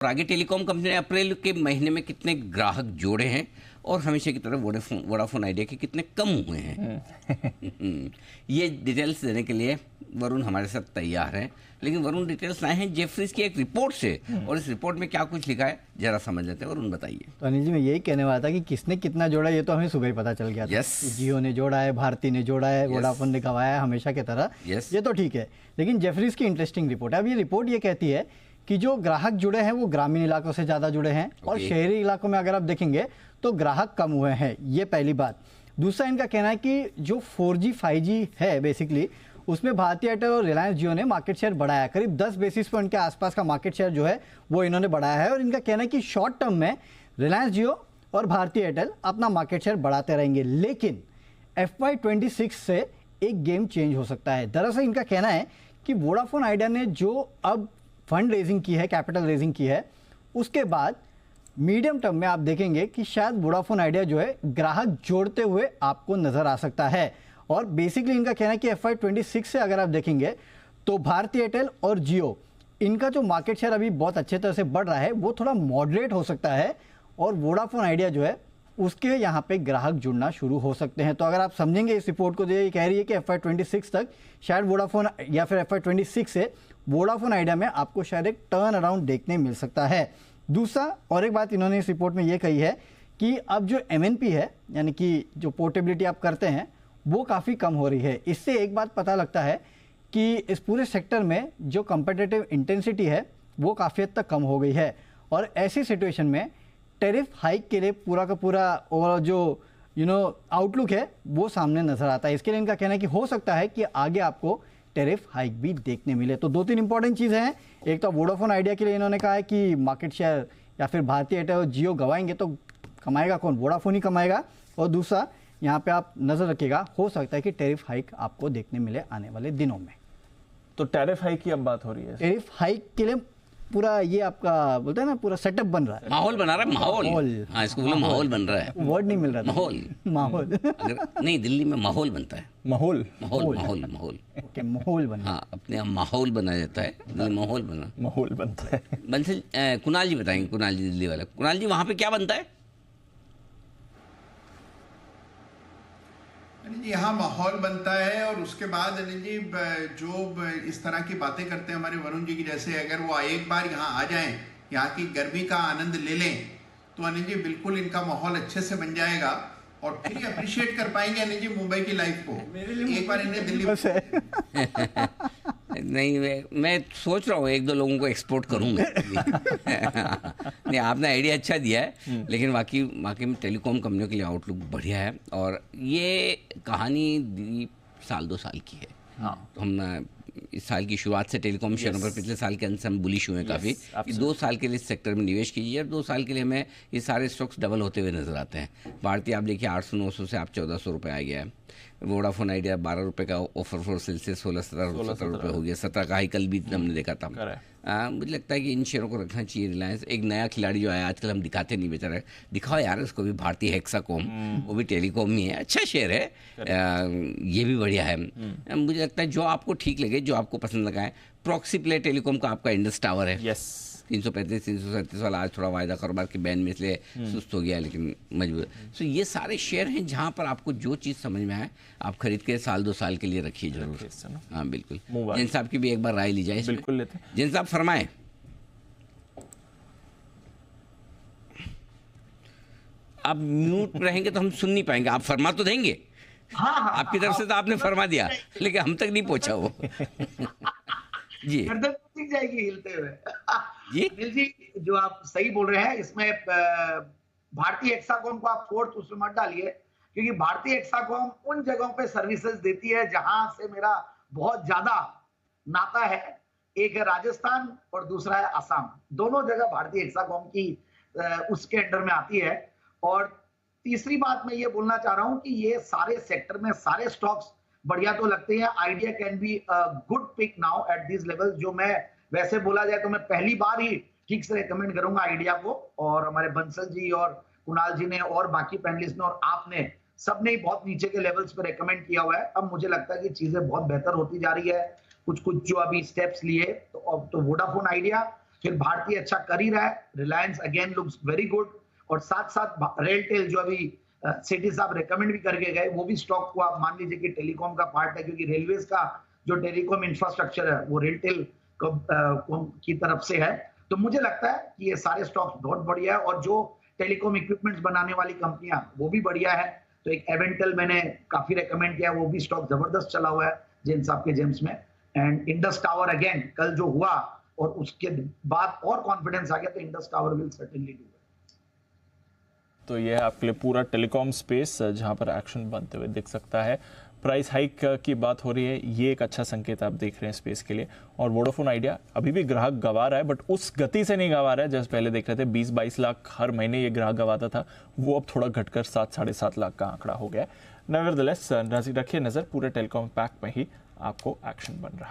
और आगे telecom company ने अप्रैल के महीने में कितने ग्राहक जोड़े हैं और हमेशा की तरह वोडाफोन आइडिया के कितने कम हुए हैं। ये डिटेल्स देने के लिए वरुण हमारे साथ तैयार है, लेकिन वरुण डिटेल्स लाए हैं जेफरीज की एक रिपोर्ट से, और इस रिपोर्ट में क्या कुछ लिखा है जरा समझ लेते हैं। वरुण बताइए। तो अनिल जी, मैं यही कहने वाला था कि किसने कितना जोड़ा ये तो हमें सुबह ही पता चल गया था। जियो ने जोड़ा है, भारती ने जोड़ा है, वोडाफोन ने गवाया है हमेशा की तरह। ये तो ठीक है, लेकिन जेफरीज की इंटरेस्टिंग रिपोर्ट है। अब ये रिपोर्ट ये कहती है कि जो ग्राहक जुड़े हैं वो ग्रामीण इलाकों से ज़्यादा जुड़े हैं और शहरी इलाकों में अगर आप देखेंगे तो ग्राहक कम हुए हैं। ये पहली बात। दूसरा, इनका कहना है कि जो 4G 5G है बेसिकली, उसमें भारती एयरटेल और रिलायंस जियो ने मार्केट शेयर बढ़ाया है। करीब 10 बेसिस पॉइंट के आसपास का मार्केट शेयर जो है वो इन्होंने बढ़ाया है। और इनका कहना है कि शॉर्ट टर्म में रिलायंस जियो और भारती एयरटेल अपना मार्केट शेयर बढ़ाते रहेंगे, लेकिन FY26 से एक गेम चेंज हो सकता है। दरअसल इनका कहना है कि वोडाफोन आइडिया ने जो अब फंड रेजिंग की है, कैपिटल रेजिंग की है, उसके बाद मीडियम टर्म में आप देखेंगे कि शायद वोडाफोन आइडिया जो है ग्राहक जोड़ते हुए आपको नजर आ सकता है। और बेसिकली इनका कहना है कि FY26 से अगर आप देखेंगे तो भारती एयरटेल और जियो, इनका जो मार्केट शेयर अभी बहुत अच्छे तरह से बढ़ रहा है वो थोड़ा मॉडरेट हो सकता है, और वोडाफोन आइडिया जो है उसके यहाँ पे ग्राहक जुड़ना शुरू हो सकते हैं। तो अगर आप समझेंगे इस रिपोर्ट को, जो ये कह रही है कि FY26 तक शायद वोडाफोन या फिर FY26 से वोडाफोन आइडिया में आपको शायद एक टर्न अराउंड देखने मिल सकता है। दूसरा, और एक बात इन्होंने इस रिपोर्ट में ये कही है कि अब जो MNP है, यानी कि जो पोर्टेबिलिटी आप करते हैं, वो काफ़ी कम हो रही है। इससे एक बात पता लगता है कि इस पूरे सेक्टर में जो कंपेटिटिव इंटेंसिटी है वो काफ़ी हद तक कम हो गई है। और ऐसी सिचुएशन में टैरिफ हाइक के लिए पूरा का पूरा और जो आउटलुक है वो सामने नजर आता है। इसके लिए इनका कहना है कि हो सकता है कि आगे आपको टैरिफ हाइक भी देखने मिले। तो 2-3 इंपॉर्टेंट चीज़ें हैं। एक तो वोडाफोन आइडिया के लिए इन्होंने कहा है कि मार्केट शेयर या फिर भारती एयरटेल और जियो गवाएंगे तो कमाएगा कौन? वोडाफोन ही कमाएगा। और दूसरा, यहाँ पे आप नजर रखिएगा, हो सकता है कि टैरिफ हाइक आपको देखने मिले आने वाले दिनों में। तो टैरिफ हाइक की अब बात हो रही है। टैरिफ हाइक के लिए पूरा ये आपका बोलते हैं ना, पूरा सेटअप बन रहा है, माहौल बना रहा है। माहौल, हाँ, इसको बोलो माहौल बन रहा है। वर्ड नहीं मिल रहा था। माहौल अगर नहीं, दिल्ली में माहौल बनता है। माहौल ओके, माहौल बना। हाँ, अपने यहाँ माहौल बनाया जाता है, दिल्ली माहौल बनता है। बंसल, कुणाल जी बताएंगे। कुणाल जी दिल्ली वाला। कुणाल जी, वहाँ पे क्या बनता है? अनिल जी, यहाँ माहौल बनता है। और उसके बाद अनिल जी जो इस तरह की बातें करते हैं हमारे वरुण जी की, जैसे अगर वो एक बार यहाँ आ जाएं, यहाँ की गर्मी का आनंद ले लें, तो अनिल जी बिल्कुल इनका माहौल अच्छे से बन जाएगा और फिर अप्रिशिएट कर पाएंगे अनिल जी मुंबई की लाइफ को। एक बार इन्हें दिल्ली नहीं, मैं सोच रहा हूँ 1-2 लोगों को एक्सपोर्ट करूँगा। नहीं, आपने आइडिया अच्छा दिया है, लेकिन वाकई में टेलीकॉम कंपनियों के लिए आउटलुक बढ़िया है। और ये कहानी 1-2 साल की है। हाँ, तो हम इस साल की शुरुआत से टेलीकॉम शेयरों पर पिछले साल के अंत से हम बुलिश हुए काफ़ी कि 2 साल के लिए इस सेक्टर में निवेश कीजिए, और 2 साल के लिए हमें ये सारे स्टॉक्स डबल होते हुए नजर आते हैं। भारतीय आप देखिए 800-900 से आप 1400 रुपये आ गया है। वोडाफोन आइडिया 12 रुपये का ऑफर फॉर सेल से 16-17 रुपये हो गया। 17 का हाई कल भी हमने देखा था। मुझे लगता है कि इन शेयरों को रखना चाहिए। रिलायंस एक नया खिलाड़ी जो आया, आजकल हम दिखाते नहीं बेचारा, दिखाओ यार उसको भी। भारतीय हेक्साकॉम, वो भी टेलीकॉम ही है, अच्छा शेयर है, ये भी बढ़िया है। मुझे लगता है जो आपको ठीक लगे, जो आपको पसंद लगा है। प्रॉक्सी प्ले टेलीकॉम का आपका इंडस टावर है, 335-337 वाला। आज थोड़ा वायदा कारोबार के बैन में इसलिए सुस्त हो गया, लेकिन मजबूर। सो ये सारे शेयर हैं जहां पर आपको जो चीज़ समझ में आए आप खरीद के 1-2 साल के लिए रखिए जरूर। हाँ बिल्कुल। जिन साहब की भी एक बार राय ली जाए। बिल्कुल लेते हैं। जिन साहब फरमाए। आप म्यूट रहेंगे तो हम सुन नहीं पाएंगे। आप फरमा तो देंगे। हाँ, आपकी तरफ से तो आपने फरमा दिया, लेकिन हम तक नहीं पहुंचा वो। जी, गर्दन सीख जाएगी हिलते हुए। जी अनिल जी, जो आप सही बोल रहे हैं, इसमें भारतीय हेक्साकॉम को आप फोर्थ उसमें मत डालिए, क्योंकि भारतीय हेक्साकॉम उन जगहों पे सर्विसेज देती है जहां से मेरा बहुत ज्यादा नाता है। एक है राजस्थान और दूसरा है असम। दोनों जगह भारतीय हेक्साकॉम की उसके अंडर में आती है। और तीसरी बात मैं ये बोलना चाह रहा हूं कि ये सारे सेक्टर में सारे स्टॉक्स बढ़िया तो लगते हैं। Idea can be good pick now at this level. जो मैं वैसे बोला जाए तो मैं पहली बार ही ठीक से रेकमेंड करूंगा आइडिया को, और हमारे बंसल जी और कुणाल जी ने और बाकी पैनलिस्ट ने और आपने सबने ही बहुत नीचे के लेवल्स पे रेकमेंड किया हुआ है। अब मुझे लगता है कि चीजें बहुत बेहतर होती जा रही है। कुछ जो अभी स्टेप्स लिए, तो वोडाफोन आइडिया फिर भारती अच्छा कर ही रहा है, Reliance again looks very good, और साथ साथ रेलटेल जो अभी सेठी साहब रेकमेंड भी करके गए, वो भी स्टॉक को आप मान लीजिए कि टेलीकॉम का पार्ट है, क्योंकि रेलवेज का जो टेलीकॉम इंफ्रास्ट्रक्चर है वो रेलटेल की तरफ से है। तो मुझे लगता है कि ये सारे स्टॉक्स बहुत बढ़िया है, और जो टेलीकॉम इक्विपमेंट्स बनाने वाली कंपनियां वो भी बढ़िया है। तो एक एवेंटल मैंने काफी रेकमेंड किया, वो भी स्टॉक जबरदस्त चला हुआ है जेम्स साहब के जेम्स में। एंड इंडस टावर अगेन कल जो हुआ और उसके बाद और कॉन्फिडेंस आ गया, तो Indus tower will certainly do. तो ये है आपके लिए पूरा टेलीकॉम स्पेस जहां पर एक्शन बनते हुए दिख सकता है। प्राइस हाइक की बात हो रही है, ये एक अच्छा संकेत आप देख रहे हैं स्पेस के लिए। और वोडाफोन आइडिया अभी भी ग्राहक गंवा रहा है, बट उस गति से नहीं गंवा रहा है जैसे पहले देख रहे थे। 20-22 लाख हर महीने ये ग्राहक गंवाता था, वो अब थोड़ा घटकर 7-7.5 लाख का आंकड़ा हो गया है। नेवरदलेस रखिए नजर, पूरे टेलीकॉम पैक में ही आपको एक्शन बन रहा है।